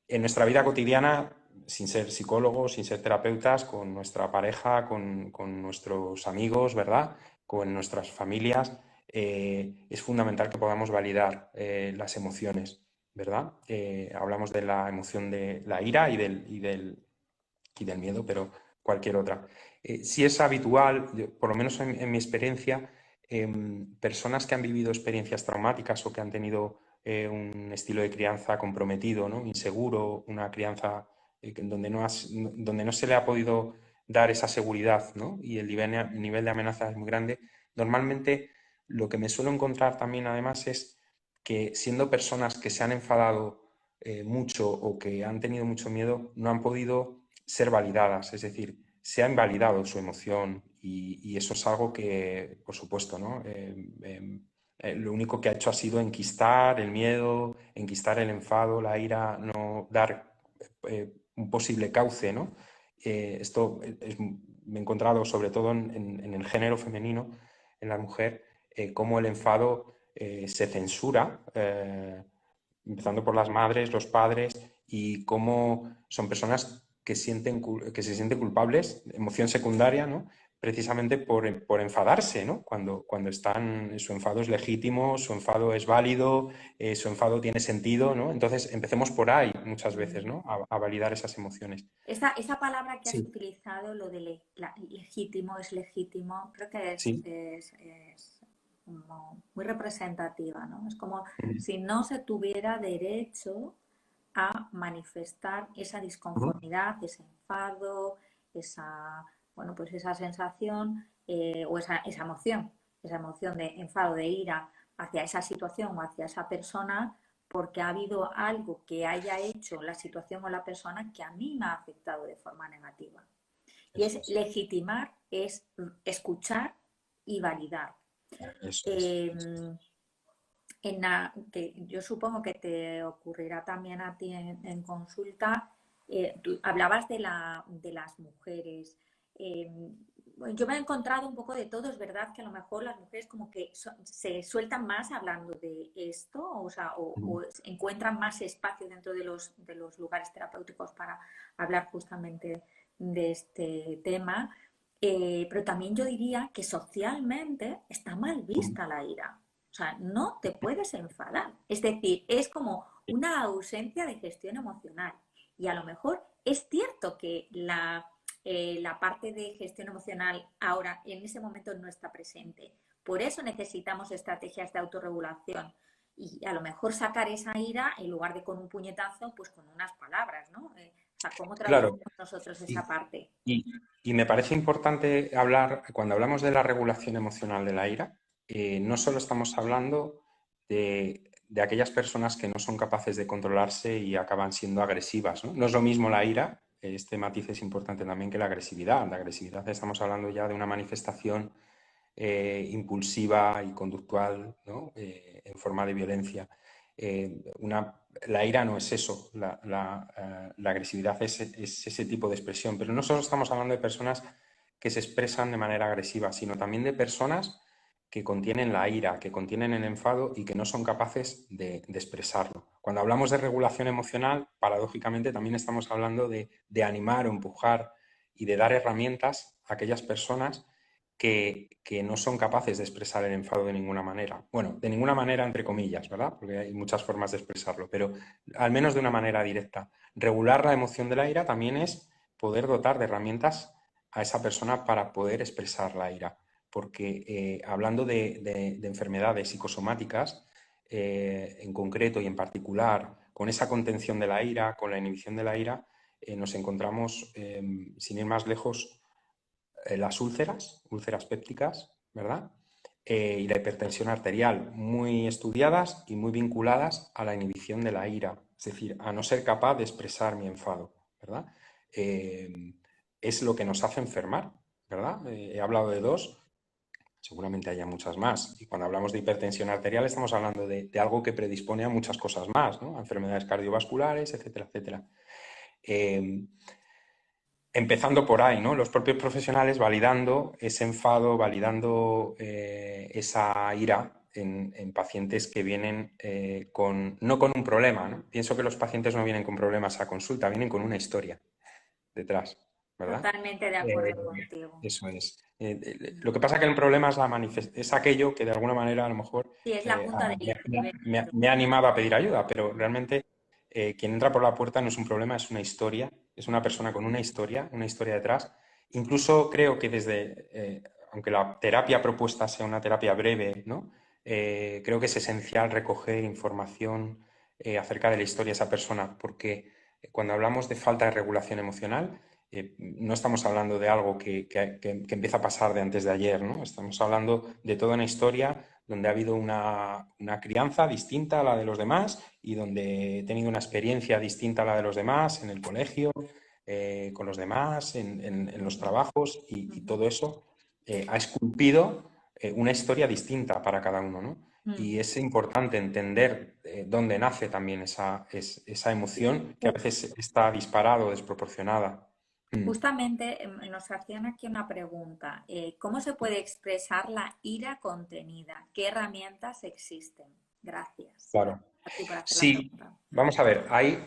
En nuestra vida cotidiana, sin ser psicólogos, sin ser terapeutas, con nuestra pareja, con nuestros amigos, ¿verdad? Con nuestras familias, es fundamental que podamos validar las emociones, ¿verdad? Hablamos de la emoción de la ira y del miedo, pero cualquier otra. Sí es habitual, por lo menos en mi experiencia, personas que han vivido experiencias traumáticas o que han tenido un estilo de crianza comprometido, ¿no? Inseguro, una crianza donde no se le ha podido dar esa seguridad, ¿no? Y el nivel de amenaza es muy grande. Normalmente lo que me suelo encontrar también además es que siendo personas que se han enfadado mucho o que han tenido mucho miedo, no han podido ser validadas, es decir, se ha invalidado su emoción y eso es algo que, por supuesto, ¿no? Lo único que ha hecho ha sido enquistar el miedo, enquistar el enfado, la ira, no dar un posible cauce, ¿no? Me he encontrado sobre todo en el género femenino, en la mujer, cómo el enfado se censura, empezando por las madres, los padres, y cómo son personas que se sienten culpables, emoción secundaria, ¿no? Precisamente por enfadarse, ¿no? Cuando su enfado es legítimo, su enfado es válido, su enfado tiene sentido, ¿no? Entonces, empecemos por ahí muchas veces, ¿no? A validar esas emociones. Esa palabra que has Sí, utilizado, lo de legítimo, es legítimo, creo que sí. es como muy representativa, ¿no? Es como si no se tuviera derecho a manifestar esa disconformidad, ese enfado, esa, bueno, pues esa sensación o esa emoción de enfado, de ira hacia esa situación o hacia esa persona, porque ha habido algo que haya hecho la situación o la persona que a mí me ha afectado de forma negativa. Y Eso es es. legitimar, es escuchar y validar. Eso es. Eh, que yo supongo que te ocurrirá también a ti en consulta, tú hablabas de las mujeres. Bueno, yo me he encontrado un poco de todo, es verdad que a lo mejor las mujeres como que se sueltan más hablando de esto, o sea, o encuentran más espacio dentro de los lugares terapéuticos para hablar justamente de este tema. Pero también yo diría que socialmente está mal vista la ira. O sea, no te puedes enfadar. Es decir, es como una ausencia de gestión emocional. Y a lo mejor es cierto que la parte de gestión emocional ahora, en ese momento, no está presente. Por eso necesitamos estrategias de autorregulación. Y a lo mejor sacar esa ira, en lugar de con un puñetazo, pues con unas palabras, ¿no? O sea, ¿cómo Claro. traducimos nosotros esa Y, parte? y- y me parece importante hablar, cuando hablamos de la regulación emocional de la ira, no solo estamos hablando de aquellas personas que no son capaces de controlarse y acaban siendo agresivas, ¿no? No es lo mismo la ira, este matiz es importante también, que la agresividad. La agresividad estamos hablando ya de una manifestación impulsiva y conductual, ¿no? En forma de violencia. La ira no es eso, la agresividad es ese tipo de expresión, pero no solo estamos hablando de personas que se expresan de manera agresiva, sino también de personas que contienen la ira, que contienen el enfado y que no son capaces de expresarlo. Cuando hablamos de regulación emocional, paradójicamente también estamos hablando de animar o empujar y de dar herramientas a aquellas personas que no son capaces de expresar el enfado de ninguna manera. Bueno, de ninguna manera entre comillas, ¿verdad? Porque hay muchas formas de expresarlo, pero al menos de una manera directa. Regular la emoción de la ira también es poder dotar de herramientas a esa persona para poder expresar la ira. porque hablando de enfermedades psicosomáticas, en concreto y en particular, con esa contención de la ira, con la inhibición de la ira, nos encontramos, sin ir más lejos, las úlceras pépticas, ¿verdad? Y la hipertensión arterial, muy estudiadas y muy vinculadas a la inhibición de la ira, es decir, a no ser capaz de expresar mi enfado, ¿verdad? Es lo que nos hace enfermar, ¿verdad? He hablado de dos, seguramente haya muchas más. Y cuando hablamos de hipertensión arterial estamos hablando de algo que predispone a muchas cosas más, ¿no? A enfermedades cardiovasculares, etcétera, etcétera. Empezando por ahí, ¿no? Los propios profesionales validando ese enfado, validando esa ira en pacientes que vienen no con un problema, ¿no? Pienso que los pacientes no vienen con problemas a consulta, vienen con una historia detrás, ¿verdad? Totalmente de acuerdo contigo. Eso es. Lo que pasa es que el problema es, es aquello que de alguna manera a lo mejor Sí, es la punta del iceberg. me ha animado a pedir ayuda, pero realmente quien entra por la puerta no es un problema, es una historia, es una persona con una historia detrás. Incluso creo que aunque la terapia propuesta sea una terapia breve, ¿no? Creo que es esencial recoger información acerca de la historia de esa persona, porque cuando hablamos de falta de regulación emocional, no estamos hablando de algo que empieza a pasar de antes de ayer, ¿no? Estamos hablando de toda una historia donde ha habido una crianza distinta a la de los demás y donde he tenido una experiencia distinta a la de los demás en el colegio, con los demás, en los trabajos y todo eso ha esculpido una historia distinta para cada uno, ¿no? Y es importante entender dónde nace también esa emoción que a veces está disparada o desproporcionada. Justamente nos hacían aquí una pregunta. ¿Cómo se puede expresar la ira contenida? ¿Qué herramientas existen? Gracias Claro. a ti por hacer la Sí, pregunta. vamos a ver, hay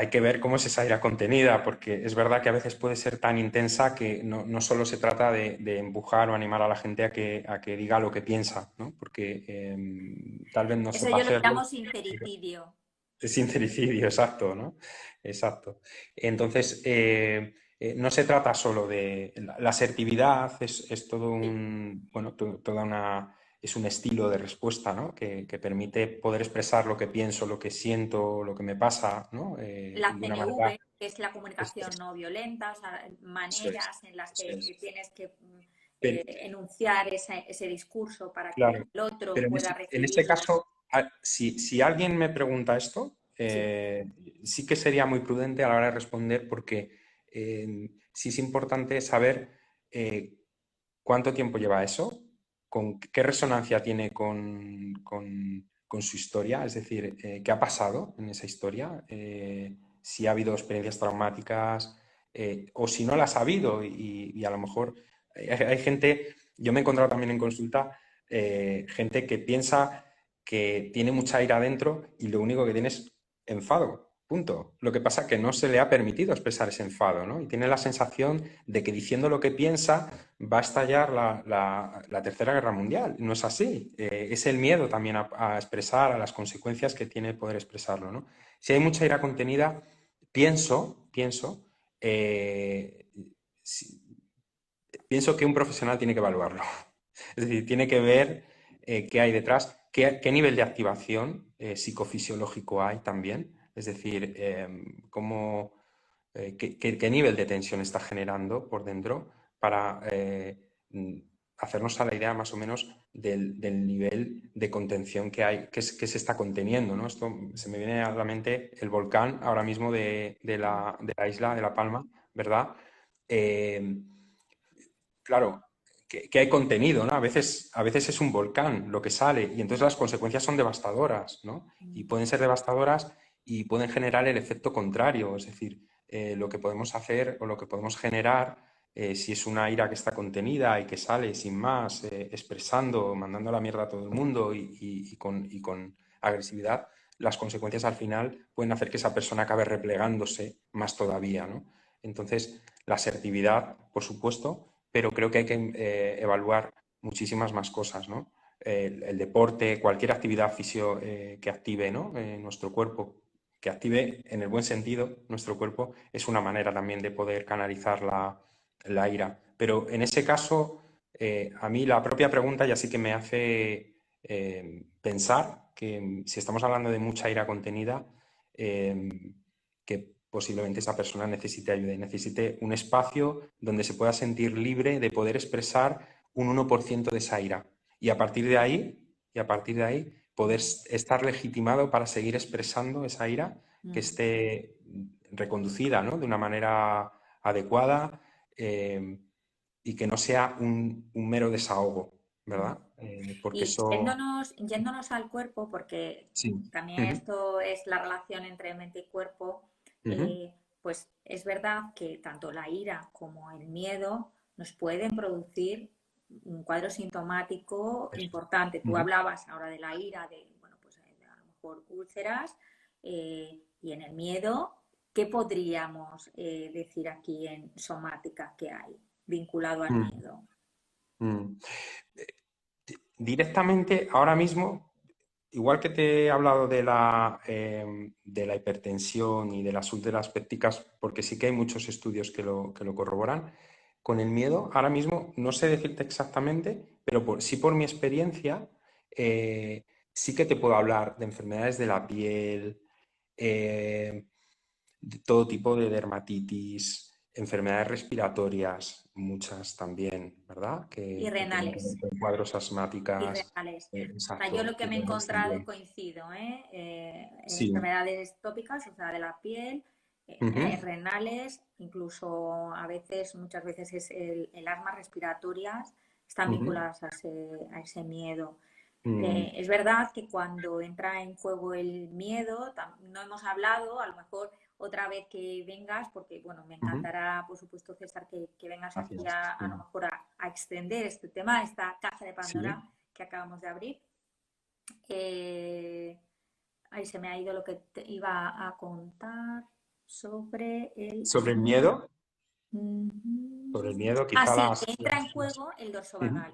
que ver cómo es esa ira contenida, porque es verdad que a veces puede ser tan intensa que no solo se trata de empujar o animar a la gente a que diga lo que piensa, ¿no? Porque tal vez no Eso sepa yo lo hacerlo. llamo sincericidio. Es sincericidio, exacto, ¿no? Exacto. Entonces, no se trata solo de la asertividad, es todo Sí. bueno, toda es un estilo de respuesta, ¿no? Que permite poder expresar lo que pienso, lo que siento, lo que me pasa, ¿no? La De una manera. CNV, que es la es- comunicación es- no violenta, o sea, Eso es, maneras en las eso que es. tienes que Pero, enunciar ese discurso para que claro, el otro pero pueda en este recibirlo. caso, si alguien me pregunta esto, Sí. sí que sería muy prudente a la hora de responder porque sí es importante saber cuánto tiempo lleva eso, con qué resonancia tiene con su historia, es decir, qué ha pasado en esa historia, si ha habido experiencias traumáticas o si no las ha habido y a lo mejor hay gente, yo me he encontrado también en consulta, gente que piensa que tiene mucha ira adentro y lo único que tiene es enfado, punto. Lo que pasa es que no se le ha permitido expresar ese enfado, ¿no? Y tiene la sensación de que diciendo lo que piensa va a estallar la Tercera Guerra Mundial. No es así. Es el miedo también a expresar, a las consecuencias que tiene poder expresarlo, ¿no? Si hay mucha ira contenida, eh, si- pienso que un profesional tiene que evaluarlo. Es decir, tiene que ver qué hay detrás, qué nivel de activación psicofisiológico hay también. Es decir, qué nivel de tensión está generando por dentro para hacernos a la idea más o menos del nivel de contención que hay, que se está conteniendo, ¿no? Esto se me viene a la mente el volcán ahora mismo de la isla de La Palma, ¿verdad? Eh, claro, que hay contenido, ¿no? A veces es un volcán lo que sale y entonces las consecuencias son devastadoras, ¿no? Y pueden ser devastadoras y pueden generar el efecto contrario, es decir, lo que podemos hacer o lo que podemos generar, si es una ira que está contenida y que sale sin más, expresando, mandando a la mierda a todo el mundo y con agresividad, las consecuencias al final pueden hacer que esa persona acabe replegándose más todavía, ¿no? Entonces, la asertividad, por supuesto, pero creo que hay que evaluar muchísimas más cosas, ¿no? El deporte, cualquier actividad fisio que active, ¿no? Nuestro cuerpo, que active en el buen sentido nuestro cuerpo, es una manera también de poder canalizar la ira. Pero en ese caso, a mí la propia pregunta ya sí que me hace pensar que si estamos hablando de mucha ira contenida, que posiblemente esa persona necesite ayuda y necesite un espacio donde se pueda sentir libre de poder expresar un 1% de esa ira. Y a partir de ahí, poder estar legitimado para seguir expresando esa ira que esté reconducida, ¿no? De una manera adecuada y que no sea un mero desahogo, ¿verdad? Porque Y eso... yéndonos al cuerpo, porque Sí. también esto es la relación entre mente y cuerpo, pues es verdad que tanto la ira como el miedo nos pueden producir un cuadro sintomático importante. Tú hablabas ahora de la ira, de, bueno, pues a lo mejor úlceras, y en el miedo, ¿qué podríamos decir aquí en somática que hay vinculado al miedo? Directamente, ahora mismo, igual que te he hablado de la hipertensión y de las úlceras pépticas, porque sí que hay muchos estudios que lo corroboran, con el miedo, ahora mismo no sé decirte exactamente, pero sí por mi experiencia, sí que te puedo hablar de enfermedades de la piel, de todo tipo de dermatitis, enfermedades respiratorias, muchas también, ¿verdad? Y Que tienen que renales. ver con cuadros Y asmáticas, renales. O sea, yo exacto, lo que y me he renales encontrado también. coincido, Sí. enfermedades tópicas, o sea, de la piel, Ujú, renales, incluso muchas veces es el asma respiratorias, están ujú, vinculadas a ese miedo. mm, Es verdad que cuando entra en juego el miedo, no hemos hablado, a lo mejor otra vez que vengas, porque bueno, me ujú. encantará, por supuesto, César, que vengas aquí Gracias. a lo mejor a extender este tema, esta caja de Sí. Pandora que acabamos de abrir. Eh, Ahí se me ha ido lo que te iba a contar sobre el... Sobre el miedo, sobre el Ujú. miedo, Ah, quizá sí, las... que entra en juego el dorso Ujú. vagal.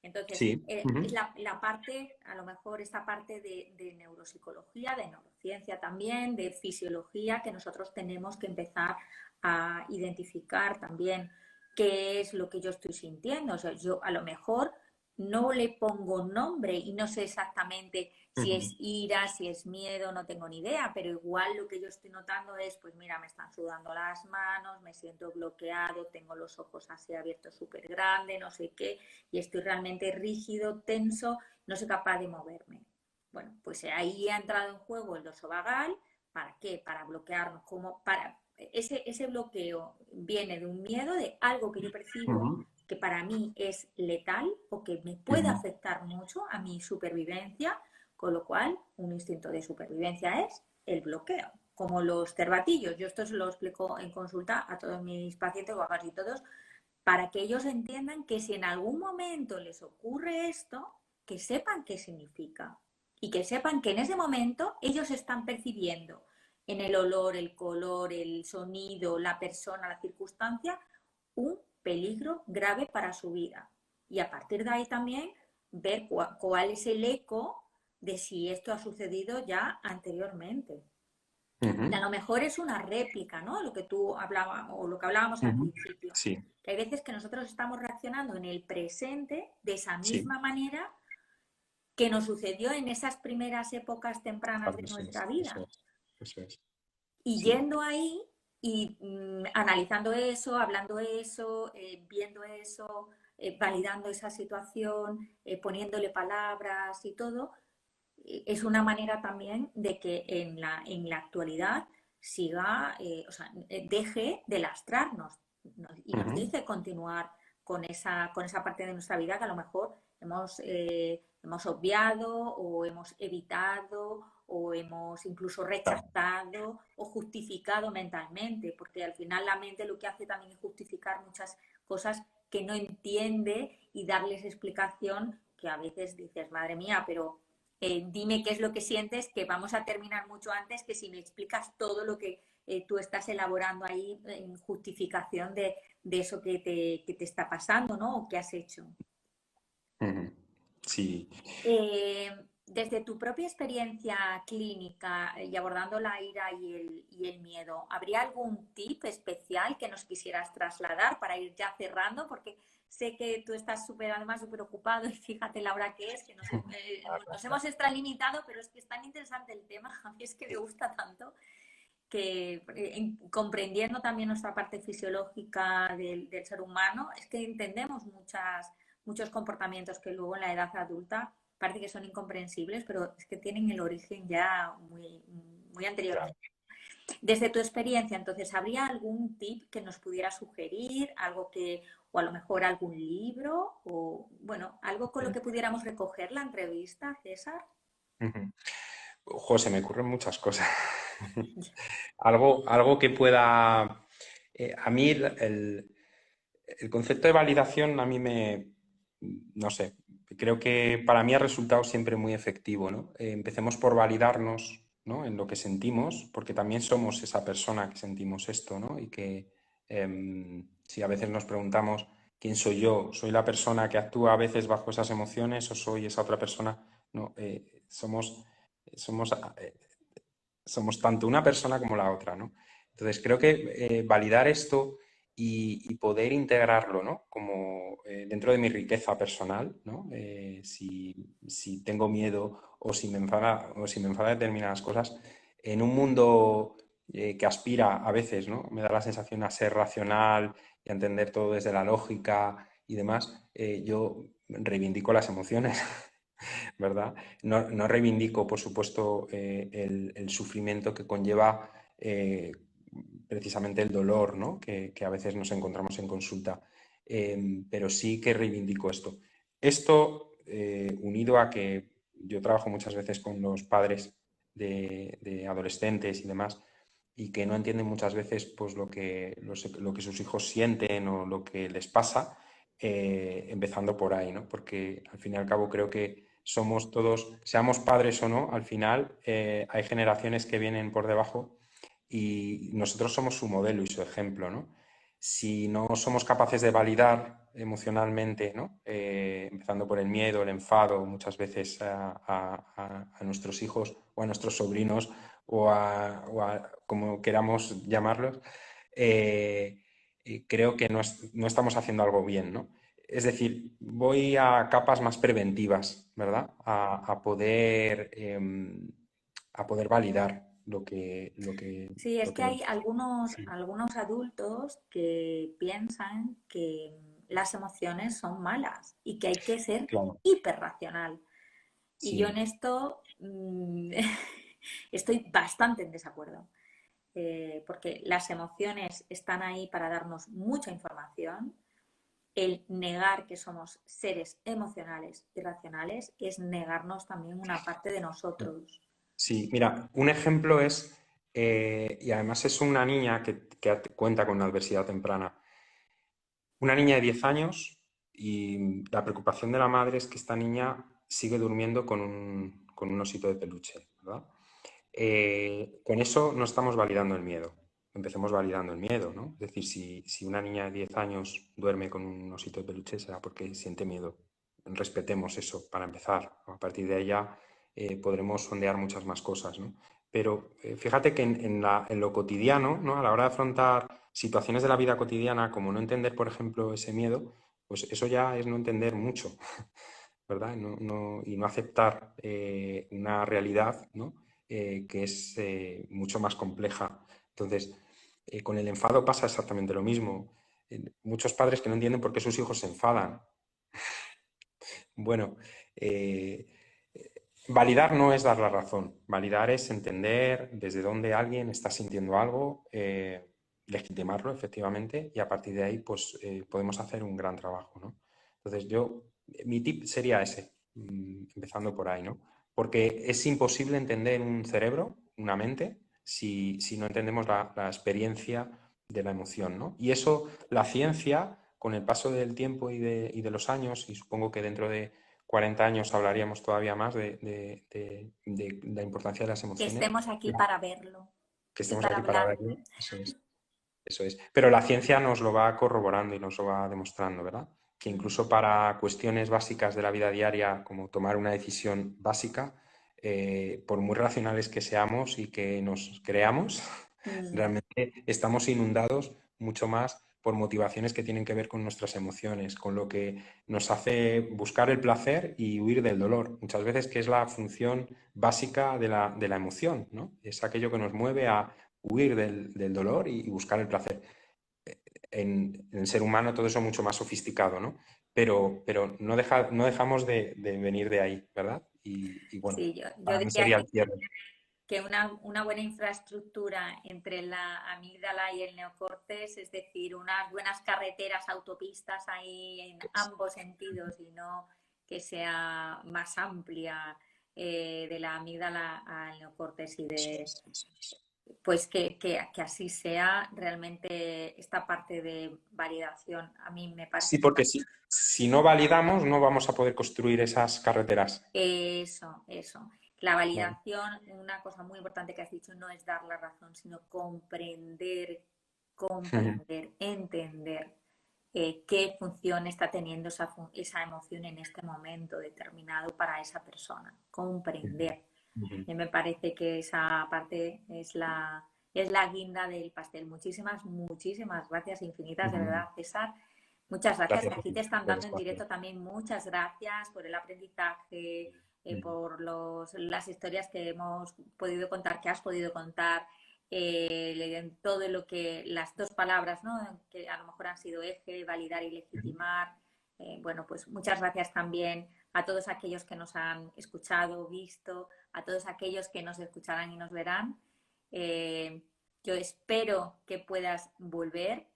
Entonces, Sí. es Ujú, la parte, a lo mejor esta parte de neuropsicología, de neurociencia también, de fisiología, que nosotros tenemos que empezar a identificar también qué es lo que yo estoy sintiendo. O sea, yo a lo mejor no le pongo nombre y no sé exactamente si ujú, es ira, si es miedo, no tengo ni idea, pero igual lo que yo estoy notando es, pues mira, me están sudando las manos, me siento bloqueado, tengo los ojos así abiertos súper grandes, no sé qué, y estoy realmente rígido, tenso, no soy capaz de moverme. Bueno, pues ahí ha entrado en juego el dorso vagal. ¿Para qué? Para bloquearnos, como para ese bloqueo viene de un miedo, de algo que yo percibo ujú, que para mí es letal o que me puede ujú, afectar mucho a mi supervivencia, con lo cual un instinto de supervivencia es el bloqueo, como los cervatillos. Yo esto se lo explico en consulta a todos mis pacientes o a casi todos, para que ellos entiendan que si en algún momento les ocurre esto, que sepan qué significa y que sepan que en ese momento ellos están percibiendo en el olor, el color, el sonido, la persona, la circunstancia, un peligro grave para su vida. Y a partir de ahí también ver cuál es el eco de si esto ha sucedido ya anteriormente. Y a ujú, lo mejor es una réplica, ¿no? Lo que tú hablabas o lo que hablábamos al ujú. principio. Sí, Que hay veces que nosotros estamos reaccionando en el presente de esa sí. misma manera que nos sucedió en esas primeras épocas tempranas Claro, de eso nuestra es, eso vida. es, eso es. Y Sí. yendo ahí y analizando eso, hablando eso, viendo eso, validando esa situación, poniéndole palabras y todo, es una manera también de que en la actualidad siga, o sea, deje de lastrarnos y nos Ujú, deje continuar con esa parte de nuestra vida que a lo mejor hemos obviado o hemos evitado o hemos incluso claro. rechazado o justificado mentalmente, porque al final la mente lo que hace también es justificar muchas cosas que no entiende y darles explicación que a veces dices, madre mía, pero dime qué es lo que sientes, que vamos a terminar mucho antes que si me explicas todo lo que tú estás elaborando ahí en justificación de eso que te está pasando, ¿no? O que has hecho. Ujú. Sí. Eh, Desde tu propia experiencia clínica y abordando la ira y el miedo, ¿habría algún tip especial que nos quisieras trasladar para ir ya cerrando? Porque sé que tú estás además súper ocupado y fíjate la hora que es, que nos hemos extralimitado, pero es que es tan interesante el tema, a mí es que me gusta tanto que comprendiendo también nuestra parte fisiológica del ser humano, es que entendemos muchos comportamientos que luego en la edad adulta parece que son incomprensibles, pero es que tienen el origen ya muy Claro. anteriormente. Desde tu experiencia, entonces, ¿habría algún tip que nos pudiera sugerir? Algo que, o a lo mejor algún libro, o bueno, algo con lo que pudiéramos recoger la entrevista, César. Ujú. José, me ocurren muchas cosas. Algo que pueda... a mí el concepto de validación a mí no sé, creo que para mí ha resultado siempre muy efectivo, ¿no? Empecemos por validarnos, ¿no? En lo que sentimos, porque también somos esa persona que sentimos esto, ¿no? Y que si a veces nos preguntamos quién soy yo, soy la persona que actúa a veces bajo esas emociones o soy esa otra persona, no, somos, eh, somos tanto una persona como la otra, ¿no? Entonces creo que validar esto y poder integrarlo, ¿no? Como dentro de mi riqueza personal, ¿no? Si tengo miedo o si me enfada determinadas cosas, en un mundo que aspira a veces, ¿no? Me da la sensación a ser racional y a entender todo desde la lógica y demás, yo reivindico las emociones. ¿Verdad? No reivindico, por supuesto, el sufrimiento que conlleva precisamente el dolor, ¿no? Que a veces nos encontramos en consulta. Pero sí que reivindico esto. Esto, unido a que yo trabajo muchas veces con los padres de adolescentes y demás, y que no entienden muchas veces pues, lo que sus hijos sienten o lo que les pasa, empezando por ahí, ¿no? Porque al fin y al cabo creo que somos todos, seamos padres o no, al final hay generaciones que vienen por debajo y nosotros somos su modelo y su ejemplo, ¿no? Si no somos capaces de validar emocionalmente, ¿no? Empezando por el miedo, el enfado, muchas veces a nuestros hijos o a nuestros sobrinos o a como queramos llamarlos, eh, creo que no estamos haciendo algo bien, ¿no? Es decir, voy a capas más preventivas, ¿verdad? A poder validar lo que, lo que, Sí, es lo que que me... hay Sí, algunos adultos que piensan que las emociones son malas y que hay que ser claro, hiperracional. Y yo en sí, esto estoy bastante en desacuerdo, porque las emociones están ahí para darnos mucha información. El negar que somos seres emocionales y racionales es negarnos también una parte de nosotros. sí. Mira, un ejemplo es, y además es una niña que cuenta con una adversidad temprana. Una niña de 10 años y la preocupación de la madre es que esta niña sigue durmiendo con un osito de peluche, ¿verdad? Con eso no estamos validando el miedo. Empecemos validando el miedo, ¿no? Es decir, si una niña de 10 años duerme con un osito de peluche será porque siente miedo. Respetemos eso para empezar. A partir de ella podremos sondear muchas más cosas, ¿no? Pero fíjate que en lo cotidiano, ¿no? A la hora de afrontar situaciones de la vida cotidiana, como no entender, por ejemplo, ese miedo, pues eso ya es no entender mucho, ¿verdad? Y no aceptar una realidad, ¿no? Que es mucho más compleja. Entonces, con el enfado pasa exactamente lo mismo. Muchos padres que no entienden por qué sus hijos se enfadan. Bueno, eh, validar no es dar la razón. Validar es entender desde dónde alguien está sintiendo algo, legitimarlo efectivamente y a partir de ahí pues podemos hacer un gran trabajo, ¿no? Entonces mi tip sería ese, empezando por ahí, ¿no? Porque es imposible entender un cerebro, una mente, si no entendemos la experiencia de la emoción, ¿no? Y eso, la ciencia, con el paso del tiempo y de los años, y supongo que dentro de 40 años hablaríamos todavía más de la importancia de las Que emociones, estemos aquí para verlo que y estemos para aquí para hablarlo. verlo, eso es, eso es. Pero la ciencia nos lo va corroborando y nos lo va demostrando, ¿verdad? que incluso para cuestiones básicas de la vida diaria, como tomar una decisión básica, por muy racionales que seamos y que nos creamos, realmente estamos inundados mucho más por motivaciones que tienen que ver con nuestras emociones, con lo que nos hace buscar el placer y huir del dolor. Muchas veces que es la función básica de la emoción, ¿no? Es aquello que nos mueve a huir del dolor y buscar el placer. En el ser humano todo eso es mucho más sofisticado, ¿no? Pero no dejamos de venir de ahí, ¿verdad? Y bueno, Sí, yo para mí diría sería el cierre. que una buena infraestructura entre la amígdala y el neocortes, es decir, unas buenas carreteras, autopistas ahí en ambos sentidos y no que sea más amplia de la amígdala al neocortes y de pues que así sea realmente esta parte de validación. A mí me Sí, parece porque si no validamos, no vamos a poder construir esas carreteras. eso. La Vale. validación, una cosa muy importante que has dicho, no es dar la razón, sino entender qué función está teniendo esa emoción en este momento determinado para esa persona. Comprender. Ujú. Y me parece que esa parte es la guinda del pastel. Muchísimas gracias infinitas, de Ujú. verdad, César. Muchas gracias. Gracias Aquí te están por el dando en espacio. directo también muchas gracias por el aprendizaje, Ujú. por las historias que hemos podido contar, que has podido contar, todo lo que las dos palabras, ¿no? Que a lo mejor han sido eje, validar y legitimar. Bueno, pues muchas gracias también a todos aquellos que nos han escuchado, visto, a todos aquellos que nos escucharán y nos verán. Eh, yo espero que puedas volver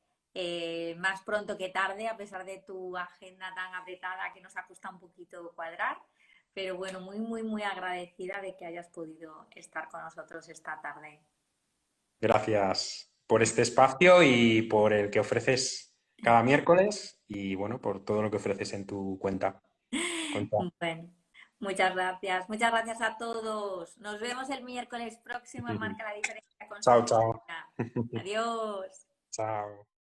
más pronto que tarde, a pesar de tu agenda tan apretada que nos ha costado un poquito cuadrar. Pero bueno, muy agradecida de que hayas podido estar con nosotros esta tarde. Gracias por este espacio y por el que ofreces cada miércoles y bueno, por todo lo que ofreces en tu cuenta. Bueno, muchas gracias. Muchas gracias a todos. Nos vemos el miércoles próximo en Marca la Diferencia con Chao, Sofía. chao. Adiós. Chao.